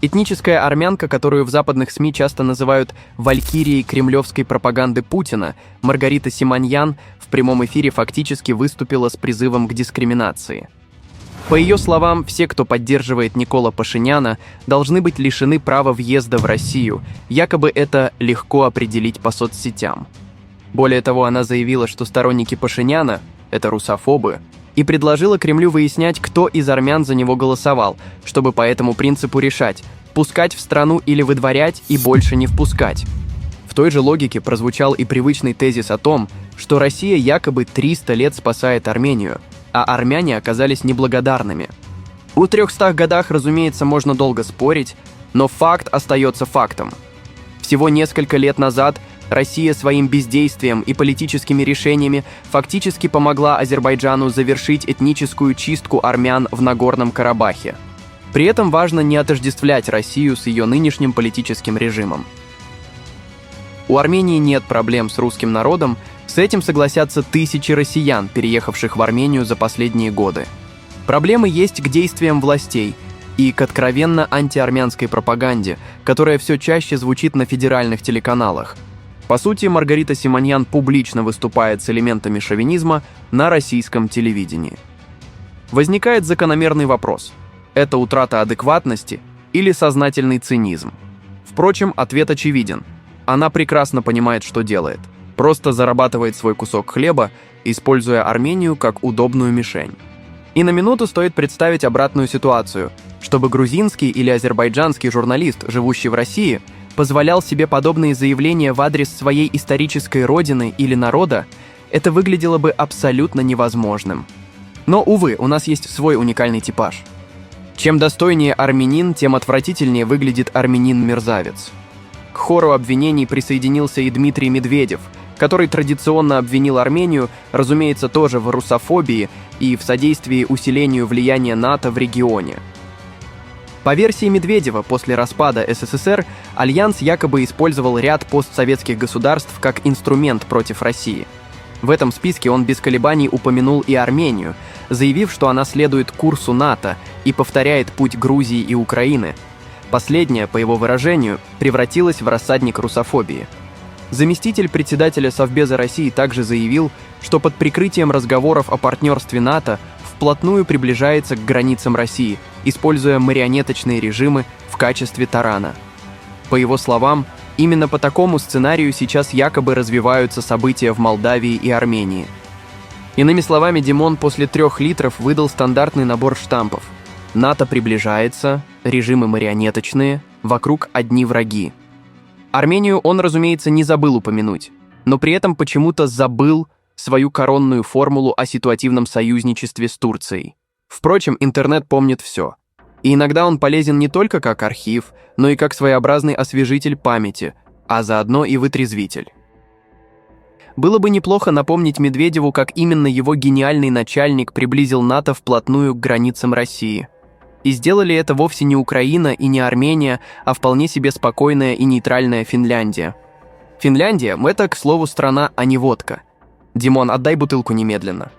Этническая армянка, которую в западных СМИ часто называют «валькирией кремлевской пропаганды Путина», Маргарита Симоньян в прямом эфире фактически выступила с призывом к дискриминации. По ее словам, все, кто поддерживает Никола Пашиняна, должны быть лишены права въезда в Россию, якобы это легко определить по соцсетям. Более того, она заявила, что сторонники Пашиняна – это русофобы, и предложила Кремлю выяснять, кто из армян за него голосовал, чтобы по этому принципу решать – пускать в страну или выдворять и больше не впускать. В той же логике прозвучал и привычный тезис о том, что Россия якобы 300 лет спасает Армению, а армяне оказались неблагодарными. О 300 годах, разумеется, можно долго спорить, но факт остается фактом. Всего несколько лет назад Россия своим бездействием и политическими решениями фактически помогла Азербайджану завершить этническую чистку армян в Нагорном Карабахе. При этом важно не отождествлять Россию с ее нынешним политическим режимом. У Армении нет проблем с русским народом, с этим согласятся тысячи россиян, переехавших в Армению за последние годы. Проблемы есть к действиям властей и к откровенно антиармянской пропаганде, которая все чаще звучит на федеральных телеканалах. По сути, Маргарита Симоньян публично выступает с элементами шовинизма на российском телевидении. Возникает закономерный вопрос – это утрата адекватности или сознательный цинизм? Впрочем, ответ очевиден. Она прекрасно понимает, что делает. Просто зарабатывает свой кусок хлеба, используя Армению как удобную мишень. И на минуту стоит представить обратную ситуацию, чтобы грузинский или азербайджанский журналист, живущий в России, позволял себе подобные заявления в адрес своей исторической родины или народа, это выглядело бы абсолютно невозможным. Но, увы, у нас есть свой уникальный типаж. Чем достойнее армянин, тем отвратительнее выглядит армянин-мерзавец. К хору обвинений присоединился и Дмитрий Медведев, который традиционно обвинил Армению, разумеется, тоже в русофобии и в содействии усилению влияния НАТО в регионе. По версии Медведева, после распада СССР Альянс якобы использовал ряд постсоветских государств как инструмент против России. В этом списке он без колебаний упомянул и Армению, заявив, что она следует курсу НАТО и повторяет путь Грузии и Украины. Последняя, по его выражению, превратилась в рассадник русофобии. Заместитель председателя Совбеза России также заявил, что под прикрытием разговоров о партнерстве НАТО вплотную приближается к границам России, используя марионеточные режимы в качестве тарана. По его словам, именно по такому сценарию сейчас якобы развиваются события в Молдавии и Армении. Иными словами, Димон после 3 литров выдал стандартный набор штампов. НАТО приближается, режимы марионеточные, вокруг одни враги. Армению он, разумеется, не забыл упомянуть, но при этом почему-то забыл свою коронную формулу о ситуативном союзничестве с Турцией. Впрочем, интернет помнит все. И иногда он полезен не только как архив, но и как своеобразный освежитель памяти, а заодно и вытрезвитель. Было бы неплохо напомнить Медведеву, как именно его гениальный начальник приблизил НАТО вплотную к границам России. И сделали это вовсе не Украина и не Армения, а вполне себе спокойная и нейтральная Финляндия. Финляндия – это, к слову, страна, а не водка. Димон, отдай бутылку немедленно.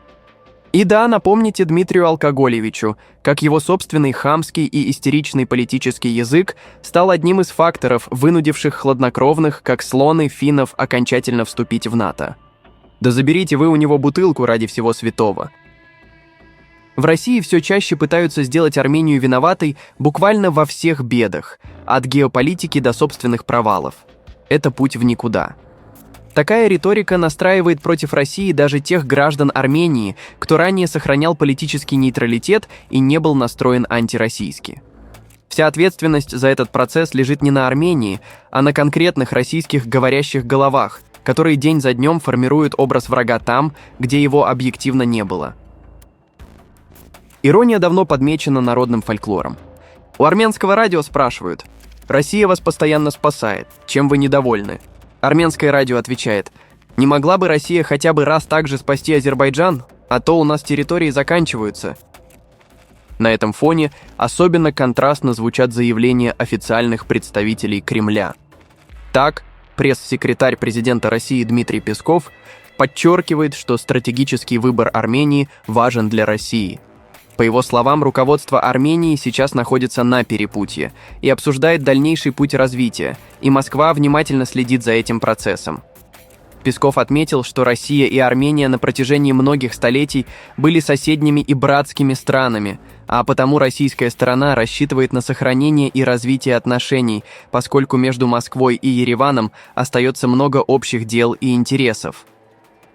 И да, напомните Дмитрию Алкоголевичу, как его собственный хамский и истеричный политический язык стал одним из факторов, вынудивших хладнокровных, как слоны, финнов окончательно вступить в НАТО. Да заберите вы у него бутылку ради всего святого. В России все чаще пытаются сделать Армению виноватой буквально во всех бедах, от геополитики до собственных провалов. Это путь в никуда. Такая риторика настраивает против России даже тех граждан Армении, кто ранее сохранял политический нейтралитет и не был настроен антироссийски. Вся ответственность за этот процесс лежит не на Армении, а на конкретных российских говорящих головах, которые день за днем формируют образ врага там, где его объективно не было. Ирония давно подмечена народным фольклором. У армянского радио спрашивают: «Россия вас постоянно спасает, чем вы недовольны?» Армянское радио отвечает: «Не могла бы Россия хотя бы раз так же спасти Азербайджан? А то у нас территории заканчиваются». На этом фоне особенно контрастно звучат заявления официальных представителей Кремля. Так, пресс-секретарь президента России Дмитрий Песков подчеркивает, что стратегический выбор Армении важен для России. По его словам, руководство Армении сейчас находится на перепутье и обсуждает дальнейший путь развития, и Москва внимательно следит за этим процессом. Песков отметил, что Россия и Армения на протяжении многих столетий были соседними и братскими странами, а потому российская сторона рассчитывает на сохранение и развитие отношений, поскольку между Москвой и Ереваном остается много общих дел и интересов.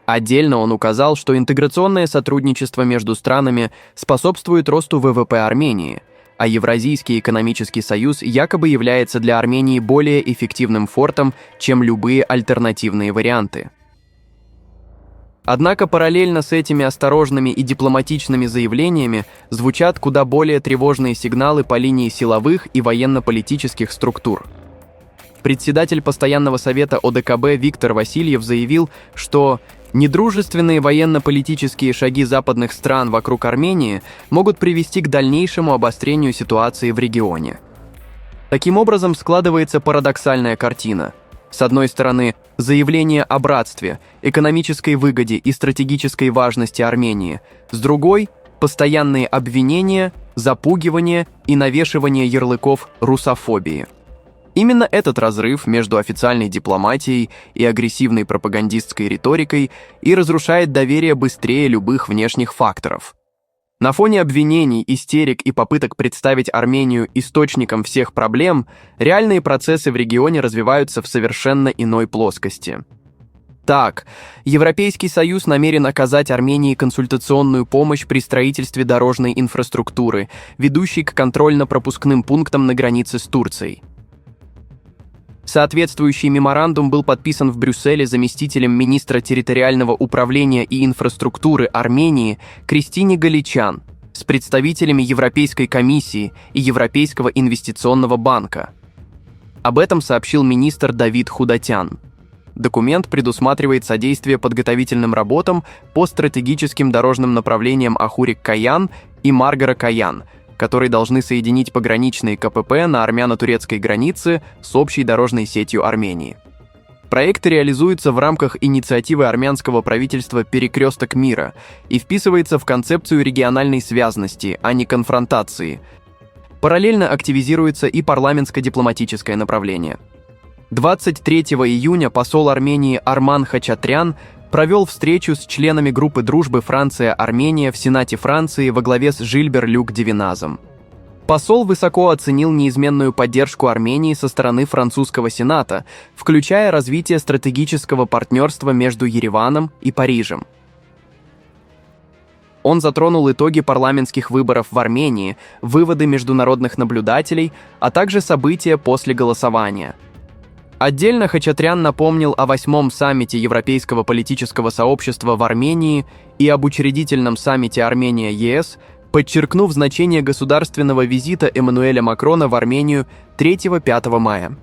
Отдельно он указал, что интеграционное сотрудничество между странами способствует росту ВВП Армении, а Евразийский экономический союз якобы является для Армении более эффективным фортом, чем любые альтернативные варианты. Однако параллельно с этими осторожными и дипломатичными заявлениями звучат куда более тревожные сигналы по линии силовых и военно-политических структур. Председатель Постоянного совета ОДКБ Виктор Васильев заявил, что недружественные военно-политические шаги западных стран вокруг Армении могут привести к дальнейшему обострению ситуации в регионе. Таким образом, складывается парадоксальная картина. С одной стороны, заявление о братстве, экономической выгоде и стратегической важности Армении. С другой – постоянные обвинения, запугивание и навешивание ярлыков русофобии. Именно этот разрыв между официальной дипломатией и агрессивной пропагандистской риторикой и разрушает доверие быстрее любых внешних факторов. На фоне обвинений, истерик и попыток представить Армению источником всех проблем, реальные процессы в регионе развиваются в совершенно иной плоскости. Так, Европейский Союз намерен оказать Армении консультационную помощь при строительстве дорожной инфраструктуры, ведущей к контрольно-пропускным пунктам на границе с Турцией. Соответствующий меморандум был подписан в Брюсселе заместителем министра территориального управления и инфраструктуры Армении Кристине Галичян с представителями Европейской комиссии и Европейского инвестиционного банка. Об этом сообщил министр Давид Худатян. Документ предусматривает содействие подготовительным работам по стратегическим дорожным направлениям Ахурик-Каян и Маргара-Каян, которые должны соединить пограничные КПП на армяно-турецкой границе с общей дорожной сетью Армении. Проект реализуется в рамках инициативы армянского правительства «Перекресток мира» и вписывается в концепцию региональной связности, а не конфронтации. Параллельно активизируется и парламентско-дипломатическое направление. 23 июня посол Армении Арман Хачатрян провел встречу с членами группы дружбы Франция-Армения в Сенате Франции во главе с Жильбер-Люк Девиназом. Посол высоко оценил неизменную поддержку Армении со стороны французского Сената, включая развитие стратегического партнерства между Ереваном и Парижем. Он затронул итоги парламентских выборов в Армении, выводы международных наблюдателей, а также события после голосования. Отдельно Хачатрян напомнил о 8-м саммите Европейского политического сообщества в Армении и об учредительном саммите Армения-ЕС, подчеркнув значение государственного визита Эммануэля Макрона в Армению 3-5 мая.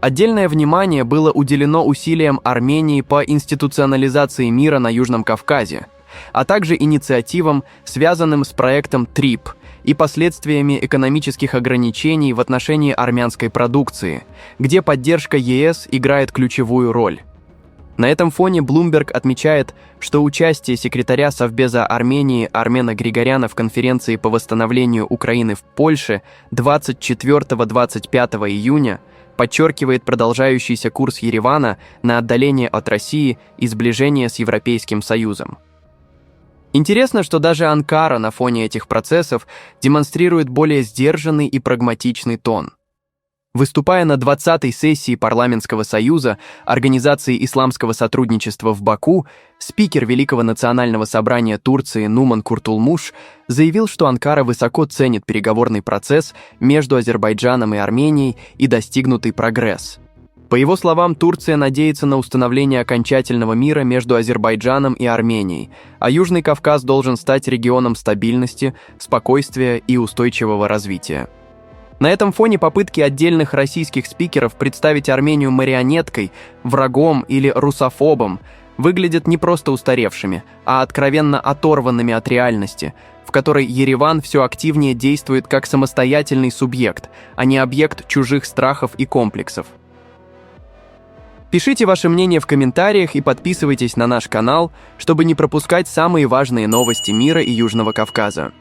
Отдельное внимание было уделено усилиям Армении по институционализации мира на Южном Кавказе, а также инициативам, связанным с проектом ТРИП и последствиями экономических ограничений в отношении армянской продукции, где поддержка ЕС играет ключевую роль. На этом фоне Bloomberg отмечает, что участие секретаря Совбеза Армении Армена Григоряна в конференции по восстановлению Украины в Польше 24-25 июня подчеркивает продолжающийся курс Еревана на отдаление от России и сближение с Европейским Союзом. Интересно, что даже Анкара на фоне этих процессов демонстрирует более сдержанный и прагматичный тон. Выступая на 20-й сессии Парламентского союза Организации исламского сотрудничества в Баку, спикер Великого национального собрания Турции Нуман Куртулмуш заявил, что Анкара высоко ценит переговорный процесс между Азербайджаном и Арменией и достигнутый прогресс. По его словам, Турция надеется на установление окончательного мира между Азербайджаном и Арменией, а Южный Кавказ должен стать регионом стабильности, спокойствия и устойчивого развития. На этом фоне попытки отдельных российских спикеров представить Армению марионеткой, врагом или русофобом выглядят не просто устаревшими, а откровенно оторванными от реальности, в которой Ереван все активнее действует как самостоятельный субъект, а не объект чужих страхов и комплексов. Пишите ваше мнение в комментариях и подписывайтесь на наш канал, чтобы не пропускать самые важные новости мира и Южного Кавказа.